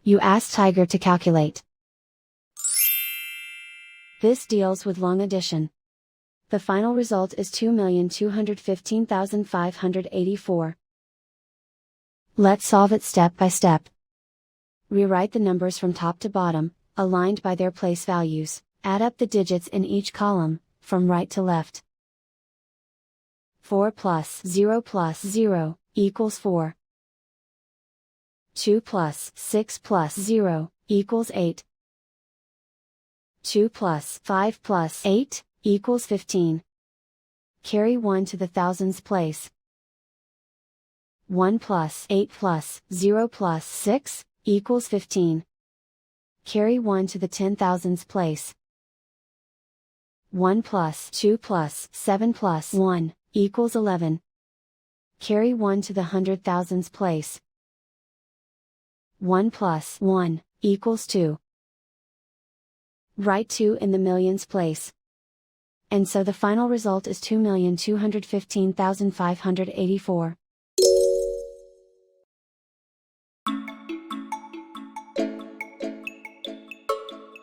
You ask Tiger to calculate. This deals with long addition. The final result is 2,215,584. Let's solve it step by step. Rewrite the numbers from top to bottom, aligned by their place values. Add up the digits in each column, from right to left. 4 plus 0 equals 4. 2 plus 6 plus 0 equals 8. 2 plus 5 plus 8 equals 15. Carry 1 to the thousands place. 1 plus 8 plus 0 plus 6 equals 15. Carry 1 to the 10,000s place. 1 plus 2 plus 7 plus 1 equals 11. Carry 1 to the 100,000s place. 1 plus 1 equals 2. Write 2 in the millions place. And so the final result is 2,215,584.